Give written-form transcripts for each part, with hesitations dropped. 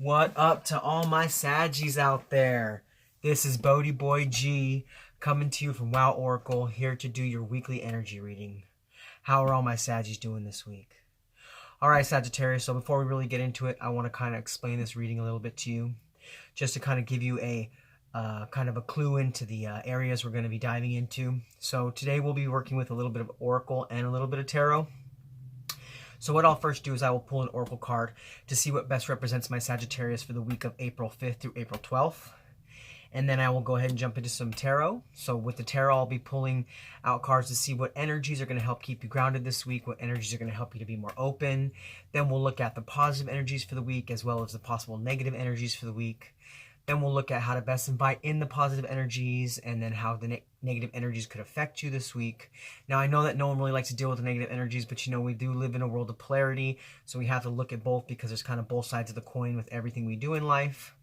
What up to all my Saggies out there? This is BhodieBoy G coming to you from Wow Oracle, here to do your weekly energy reading. How are all my Saggies doing this week? Alright, Sagittarius, so before we really get into it, I want to kind of explain this reading a little bit to you, just to kind of give you a kind of a clue into the areas we're going to be diving into. So today we'll be working with a little bit of Oracle and a little bit of Tarot. So what I'll first do is I will pull an Oracle card to see what best represents my Sagittarius for the week of April 5th through April 12th. And then I will go ahead and jump into some Tarot. So with the Tarot, I'll be pulling out cards to see what energies are going to help keep you grounded this week, what energies are going to help you to be more open. Then we'll look at the positive energies for the week as well as the possible negative energies for the week. Then we'll look at how to best invite in the positive energies and then how the negative energies could affect you this week. Now, I know that no one really likes to deal with the negative energies, but you know, we do live in a world of polarity, so we have to look at both because there's kind of both sides of the coin with everything we do in life.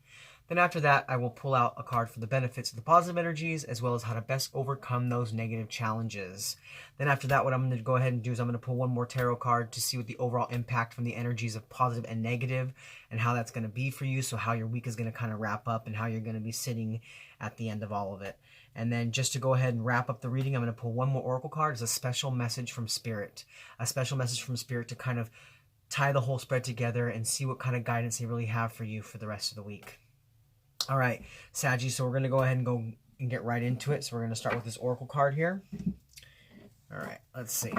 Then after that, I will pull out a card for the benefits of the positive energies as well as how to best overcome those negative challenges. Then after that, what I'm going to go ahead and do is I'm going to pull one more tarot card to see what the overall impact from the energies of positive and negative and how that's going to be for you. So how your week is going to kind of wrap up and how you're going to be sitting at the end of all of it. And then just to go ahead and wrap up the reading, I'm going to pull one more Oracle card as a special message from Spirit. A special message from Spirit to kind of tie the whole spread together and see what kind of guidance they really have for you for the rest of the week. All right, Saggy, so we're going to go ahead and get right into it. So we're going to start with this Oracle card here. All right, let's see.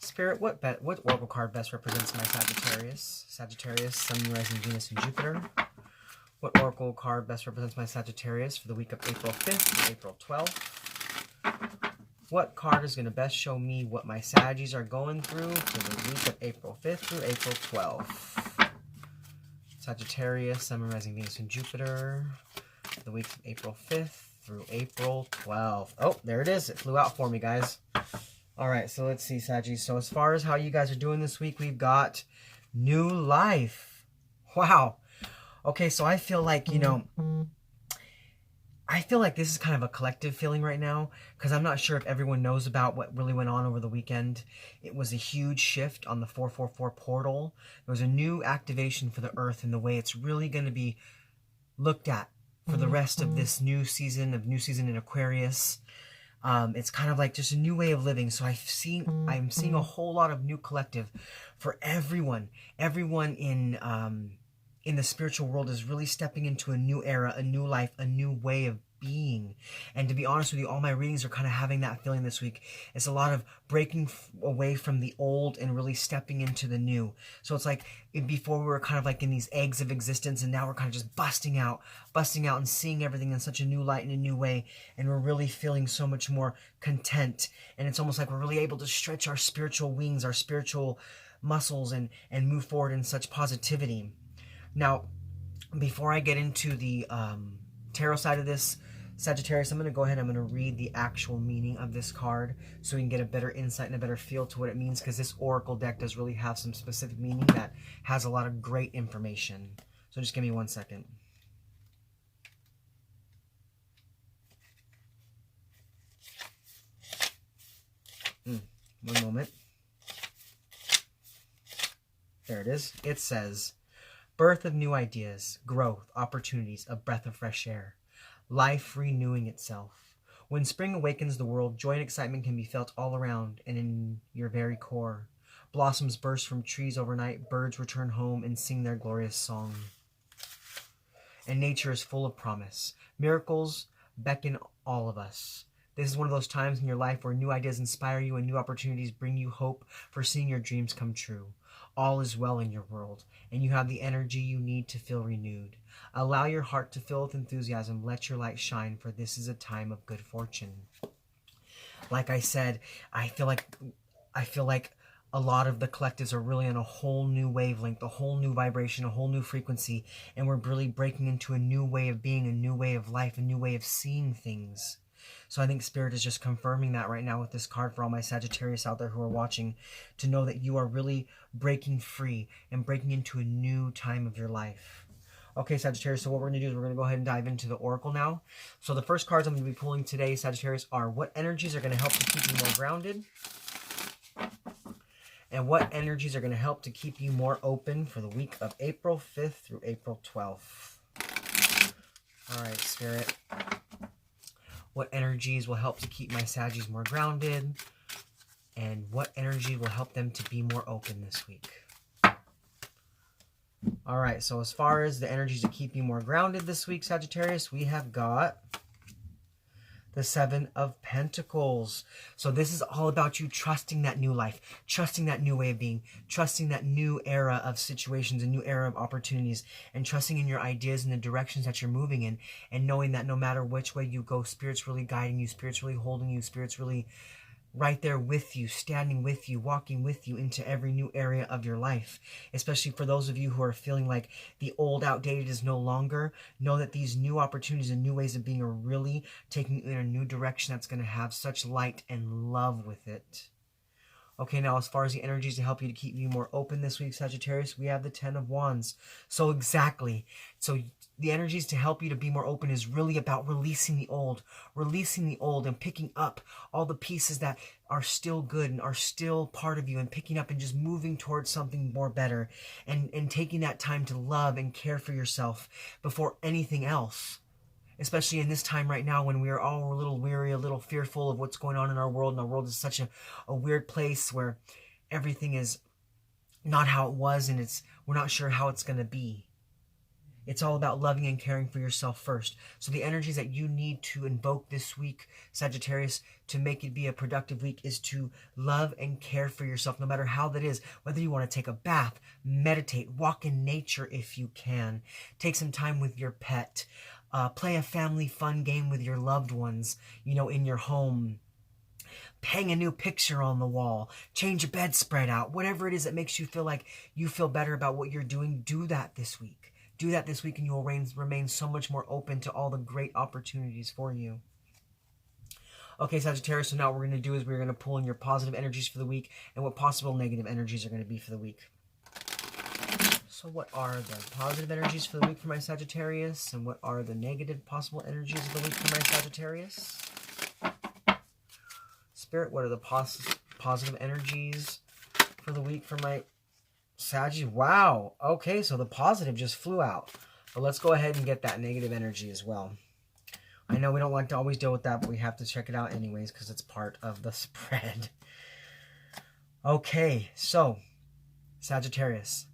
Spirit, what Oracle card best represents my Sagittarius? Sagittarius, Sun, Moon, Rising, Venus, and Jupiter. What Oracle card best represents my Sagittarius for the week of April 5th to April 12th? What card is going to best show me what my Saggies are going through for the week of April 5th through April 12th? Sagittarius, Sun, Moon, Rising, Venus, and Jupiter for the week of April 5th through April 12th. Oh, there it is. It flew out for me, guys. All right, so let's see, Saggies. So as far as how you guys are doing this week, we've got new life. Wow. Okay, so I feel like, you know, I feel like this is kind of a collective feeling right now because I'm not sure if everyone knows about what really went on over the weekend. It was a huge shift on the 444 portal. There was a new activation for the Earth and the way it's really going to be looked at for the rest of this new season in Aquarius. It's kind of like just a new way of living. So I'm seeing a whole lot of new collective for everyone. Everyone in the spiritual world is really stepping into a new era, a new life, a new way of being. And to be honest with you, all my readings are kind of having that feeling this week. It's a lot of breaking away from the old and really stepping into the new. So it's like before we were kind of like in these eggs of existence, and now we're kind of just busting out and seeing everything in such a new light and a new way. And we're really feeling so much more content. And it's almost like we're really able to stretch our spiritual wings, our spiritual muscles, and move forward in such positivity. Now, before I get into the tarot side of this, Sagittarius, I'm going to go ahead and I'm going to read the actual meaning of this card so we can get a better insight and a better feel to what it means, because this Oracle deck does really have some specific meaning that has a lot of great information. So just give me 1 second. One moment. There it is. It says, birth of new ideas, growth, opportunities, a breath of fresh air, life renewing itself. When spring awakens the world, joy and excitement can be felt all around and in your very core. Blossoms burst from trees overnight, birds return home and sing their glorious song. And nature is full of promise. Miracles beckon all of us. This is one of those times in your life where new ideas inspire you and new opportunities bring you hope for seeing your dreams come true. All is well in your world, and you have the energy you need to feel renewed. Allow your heart to fill with enthusiasm. Let your light shine, for this is a time of good fortune. Like I said, I feel like a lot of the collectives are really on a whole new wavelength, a whole new vibration, a whole new frequency, and we're really breaking into a new way of being, a new way of life, a new way of seeing things. So I think Spirit is just confirming that right now with this card for all my Sagittarius out there who are watching, to know that you are really breaking free and breaking into a new time of your life. Okay, Sagittarius, so what we're going to do is we're going to go ahead and dive into the Oracle now. So the first cards I'm going to be pulling today, Sagittarius, are what energies are going to help you keep you more grounded. And what energies are going to help to keep you more open for the week of April 5th through April 12th? All right, Spirit. What energies will help to keep my Saggies more grounded? And what energy will help them to be more open this week? All right, so as far as the energies to keep you more grounded this week, Sagittarius, we have got the Seven of Pentacles. So this is all about you trusting that new life, trusting that new way of being, trusting that new era of situations, a new era of opportunities, and trusting in your ideas and the directions that you're moving in, and knowing that no matter which way you go, Spirit's really guiding you, Spirit's really holding you, Spirit's really right there with you, standing with you, walking with you into every new area of your life. Especially for those of you who are feeling like the old outdated is no longer, know that these new opportunities and new ways of being are really taking you in a new direction that's going to have such light and love with it. Okay, now as far as the energies to help you to keep you more open this week, Sagittarius, we have the Ten of Wands. So exactly. So the energies to help you to be more open is really about releasing the old and picking up all the pieces that are still good and are still part of you, and picking up and just moving towards something more better, and taking that time to love and care for yourself before anything else. Especially in this time right now when we are all a little weary, a little fearful of what's going on in our world. And our world is such a weird place where everything is not how it was, and we're not sure how it's going to be. It's all about loving and caring for yourself first. So the energies that you need to invoke this week, Sagittarius, to make it be a productive week is to love and care for yourself, no matter how that is. Whether you want to take a bath, meditate, walk in nature if you can, take some time with your pet, play a family fun game with your loved ones, in your home. Hang a new picture on the wall, change your bedspread out, whatever it is that makes you feel like you feel better about what you're doing, do that this week. Do that this week, and you will remain so much more open to all the great opportunities for you. Okay, Sagittarius, so now what we're going to do is we're going to pull in your positive energies for the week and what possible negative energies are going to be for the week. So what are the positive energies for the week for my Sagittarius, and what are the negative possible energies of the week for my Sagittarius? Spirit, what are the positive energies for the week for my Saggy? Wow. Okay, so the positive just flew out. But let's go ahead and get that negative energy as well. I know we don't like to always deal with that, but we have to check it out anyways because it's part of the spread. Okay, so Sagittarius,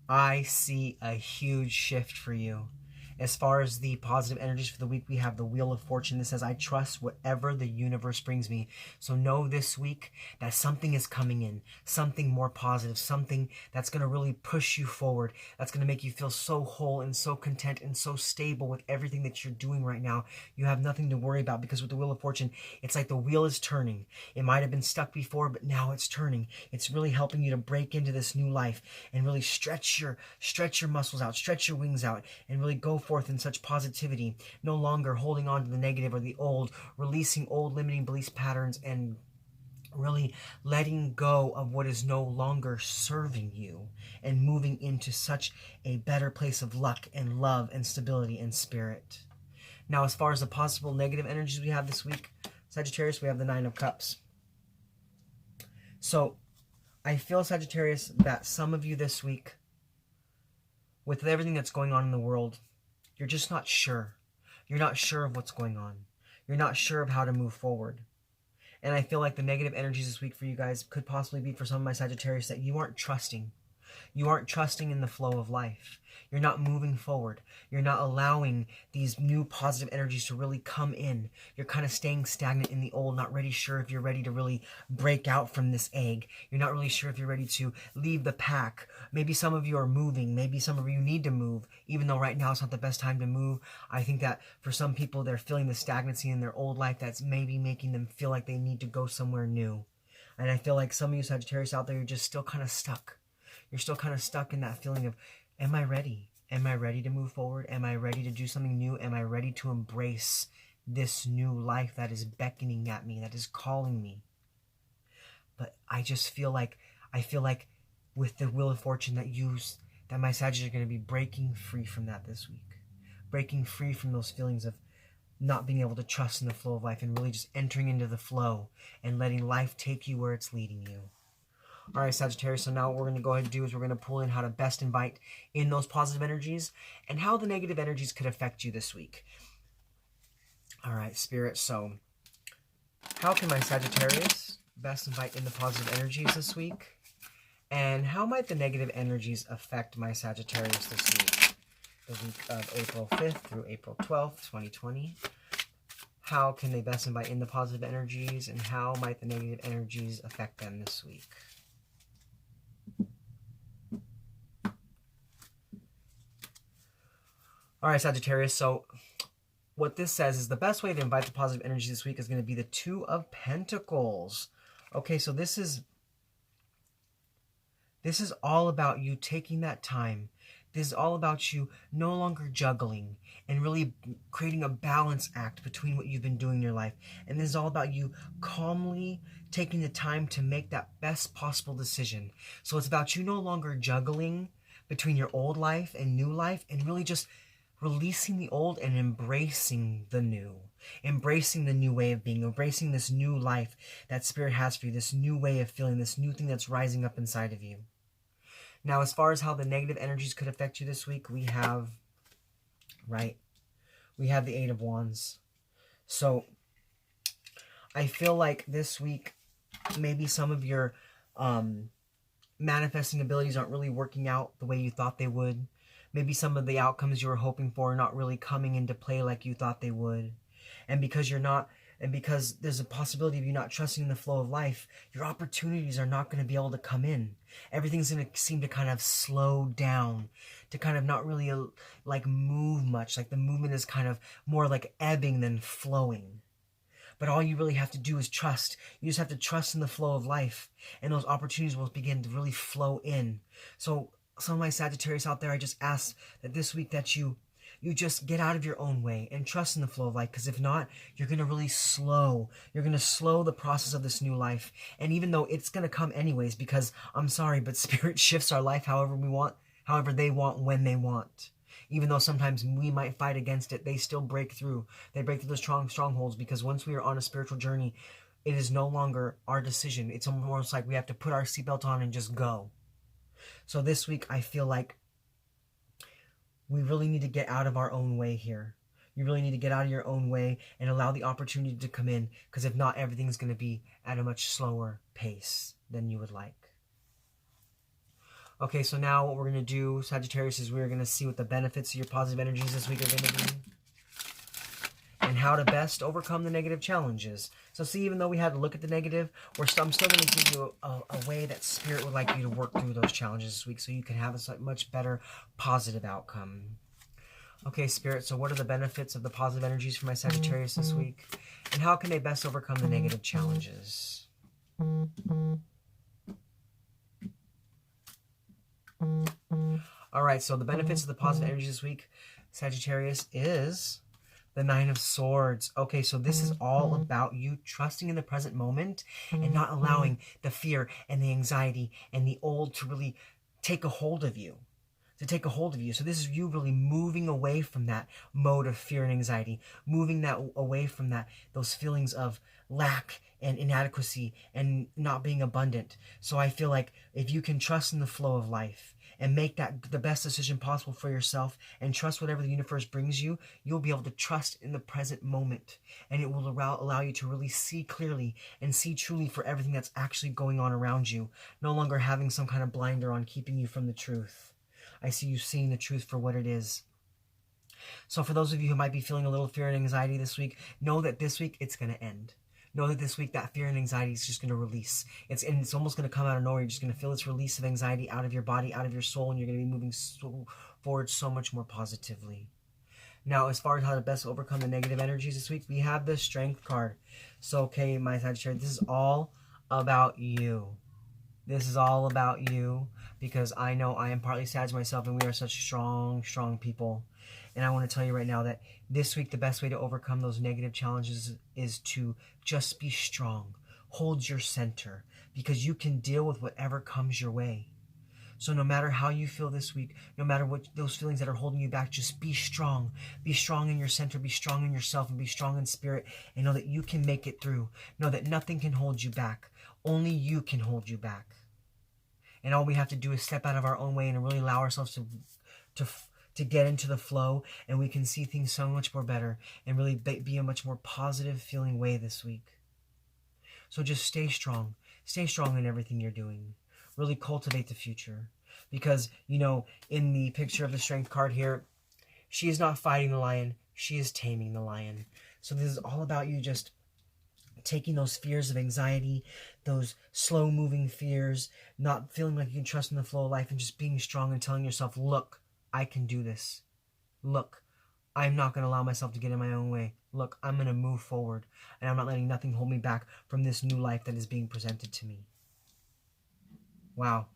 I see a huge shift for you. As far as the positive energies for the week, we have the Wheel of Fortune. This says, I trust whatever the universe brings me. So know this week that something is coming in, something more positive, something that's going to really push you forward, that's going to make you feel so whole and so content and so stable with everything that you're doing right now. You have nothing to worry about, because with the Wheel of Fortune, it's like the wheel is turning. It might have been stuck before, but now it's turning. It's really helping you to break into this new life and really stretch your muscles out, stretch your wings out, and really go forth in such positivity, no longer holding on to the negative or the old, releasing old limiting belief patterns, and really letting go of what is no longer serving you, and moving into such a better place of luck and love and stability and spirit. Now, as far as the possible negative energies we have this week, Sagittarius, we have the Nine of Cups. So I feel, Sagittarius, that some of you this week, with everything that's going on in the world, you're just not sure. You're not sure of what's going on. You're not sure of how to move forward. And I feel like the negative energies this week for you guys could possibly be for some of my Sagittarius that you aren't trusting. You aren't trusting in the flow of life. You're not moving forward. You're not allowing these new positive energies to really come in. You're kind of staying stagnant in the old, not really sure if you're ready to really break out from this egg. You're not really sure if you're ready to leave the pack. Maybe some of you are moving. Maybe some of you need to move, even though right now it's not the best time to move. I think that for some people, they're feeling the stagnancy in their old life that's maybe making them feel like they need to go somewhere new. And I feel like some of you Sagittarius out there, you're just still kind of stuck. You're still kind of stuck in that feeling of, am I ready? Am I ready to move forward? Am I ready to do something new? Am I ready to embrace this new life that is beckoning at me, that is calling me? But I just feel like, with the Wheel of Fortune that my Sagittarius are going to be breaking free from that this week. Breaking free from those feelings of not being able to trust in the flow of life, and really just entering into the flow and letting life take you where it's leading you. All right, Sagittarius, so now what we're going to go ahead and do is we're going to pull in how to best invite in those positive energies and how the negative energies could affect you this week. All right, Spirit, so how can my Sagittarius best invite in the positive energies this week? And how might the negative energies affect my Sagittarius this week? The week of April 5th through April 12th, 2020. How can they best invite in the positive energies, and how might the negative energies affect them this week? All right, Sagittarius, so what this says is the best way to invite the positive energy this week is going to be the Two of Pentacles. Okay, so this is all about you taking that time. This is all about you no longer juggling and really creating a balance act between what you've been doing in your life. And this is all about you calmly taking the time to make that best possible decision. So it's about you no longer juggling between your old life and new life, and really just releasing the old and embracing the new. Embracing the new way of being, embracing this new life that Spirit has for you, this new way of feeling, this new thing that's rising up inside of you. Now, as far as how the negative energies could affect you this week, we have the Eight of Wands. So I feel like this week, maybe some of your manifesting abilities aren't really working out the way you thought they would. Maybe some of the outcomes you were hoping for are not really coming into play like you thought they would. And because there's a possibility of you not trusting in the flow of life, your opportunities are not going to be able to come in. Everything's going to seem to kind of slow down, to kind of not really like move much. Like the movement is kind of more like ebbing than flowing. But all you really have to do is trust. You just have to trust in the flow of life, and those opportunities will begin to really flow in. So some of my Sagittarius out there, I just ask that this week that you just get out of your own way and trust in the flow of life, because if not, you're going to really slow. You're going to slow the process of this new life. And even though it's going to come anyways, because I'm sorry, but Spirit shifts our life however we want, however they want, when they want. Even though sometimes we might fight against it, they still break through. They break through those strongholds, because once we are on a spiritual journey, it is no longer our decision. It's almost like we have to put our seatbelt on and just go. So this week, I feel like we really need to get out of our own way here. You really need to get out of your own way and allow the opportunity to come in, because if not, everything's going to be at a much slower pace than you would like. Okay, so now what we're going to do, Sagittarius, is we're going to see what the benefits of your positive energies this week are going to be, and how to best overcome the negative challenges. So see, even though we had to look at the negative, I'm still going to give you a way that Spirit would like you to work through those challenges this week, so you can have a much better positive outcome. Okay, Spirit, so what are the benefits of the positive energies for my Sagittarius this week? And how can they best overcome the negative challenges? All right, so the benefits of the positive energies this week, Sagittarius, is the Nine of Swords. Okay, so this is all about you trusting in the present moment and not allowing the fear and the anxiety and the old to really take a hold of you. So this is you really moving away from that mode of fear and anxiety, moving that away from those feelings of lack and inadequacy and not being abundant. So I feel like if you can trust in the flow of life and make that the best decision possible for yourself and trust whatever the universe brings you, you'll be able to trust in the present moment. And it will allow you to really see clearly and see truly for everything that's actually going on around you, no longer having some kind of blinder on keeping you from the truth. I see you seeing the truth for what it is. So for those of you who might be feeling a little fear and anxiety this week, know that this week it's going to end. Know that this week that fear and anxiety is just going to release. It's almost going to come out of nowhere. You're just going to feel this release of anxiety out of your body, out of your soul, and you're going to be moving forward so much more positively. Now, as far as how to best overcome the negative energies this week, we have the Strength card. So, okay, my Sagittarius, this is all about you. This is all about you, because I know I am partly Sag myself, and we are such strong, strong people. And I want to tell you right now that this week, the best way to overcome those negative challenges is to just be strong. Hold your center, because you can deal with whatever comes your way. So no matter how you feel this week, no matter what those feelings that are holding you back, just be strong. Be strong in your center, be strong in yourself, and be strong in spirit, and know that you can make it through. Know that nothing can hold you back. Only you can hold you back. And all we have to do is step out of our own way and really allow ourselves to get into the flow, and we can see things so much more better and really be a much more positive feeling way this week. So just stay strong. Stay strong in everything you're doing. Really cultivate the future. Because, you know, in the picture of the Strength card here, she is not fighting the lion. She is taming the lion. So this is all about you just taking those fears of anxiety, those slow-moving fears, not feeling like you can trust in the flow of life, and just being strong and telling yourself, look, I can do this. Look, I'm not going to allow myself to get in my own way. Look, I'm going to move forward, and I'm not letting nothing hold me back from this new life that is being presented to me. Wow.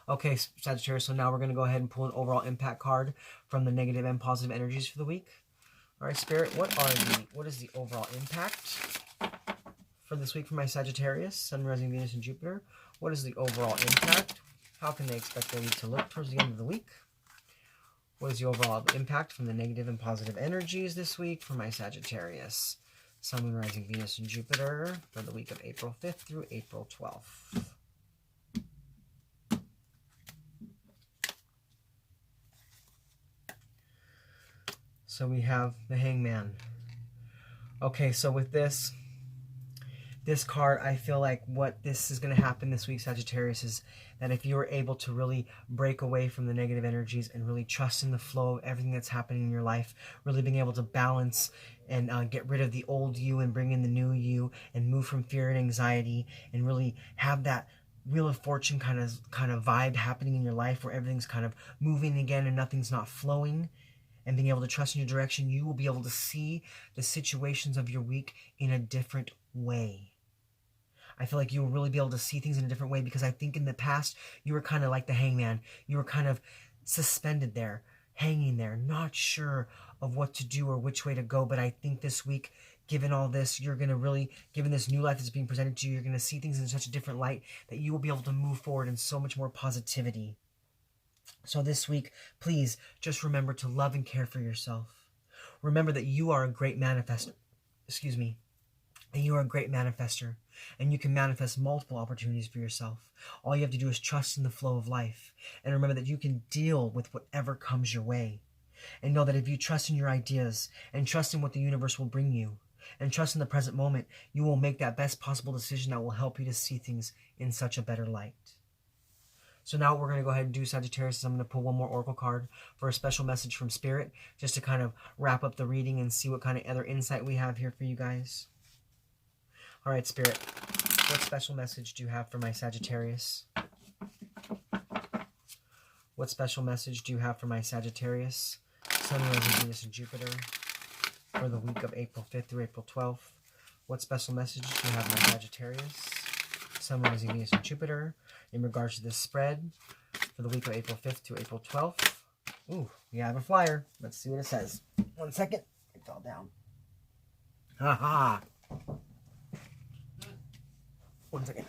Okay, Sagittarius, so now we're going to go ahead and pull an overall impact card from the negative and positive energies for the week. All right, Spirit, what is the overall impact for this week for my Sagittarius, Sun, Rising, Venus, and Jupiter? What is the overall impact? How can they expect their week to look towards the end of the week? What is the overall impact from the negative and positive energies this week for my Sagittarius, Sun, Moon, Rising, Venus, and Jupiter for the week of April 5th through April 12th? So we have the Hangman. Okay, so with this card, I feel like what this is going to happen this week, Sagittarius, is that if you are able to really break away from the negative energies and really trust in the flow of everything that's happening in your life, really being able to balance and get rid of the old you and bring in the new you and move from fear and anxiety and really have that Wheel of Fortune kind of vibe happening in your life where everything's kind of moving again and nothing's not flowing, and being able to trust in your direction, you will be able to see the situations of your week in a different way. I feel like you will really be able to see things in a different way, because I think in the past, you were kind of like the Hangman. You were kind of suspended there, hanging there, not sure of what to do or which way to go. But I think this week, given all this, you're going to really, given this new life that's being presented to you, you're going to see things in such a different light that you will be able to move forward in so much more positivity. So this week, please just remember to love and care for yourself. Remember that you are a great manifester. And you are a great manifester. And you can manifest multiple opportunities for yourself. All you have to do is trust in the flow of life. And remember that you can deal with whatever comes your way. And know that if you trust in your ideas and trust in what the universe will bring you and trust in the present moment, you will make that best possible decision that will help you to see things in such a better light. So now what we're going to go ahead and do, Sagittarius, is I'm going to pull one more Oracle card for a special message from Spirit, just to kind of wrap up the reading and see what kind of other insight we have here for you guys. All right, Spirit, what special message do you have for my Sagittarius? What special message do you have for my Sagittarius, Sun, Rising, Venus, and Jupiter for the week of April 5th through April 12th? What special message do you have for my Sagittarius, Sun, Rising, Venus, and Jupiter in regards to this spread for the week of April 5th to April 12th? Ooh, we have a flyer. Let's see what it says. 1 second. It fell down. Ha ha. 1 second.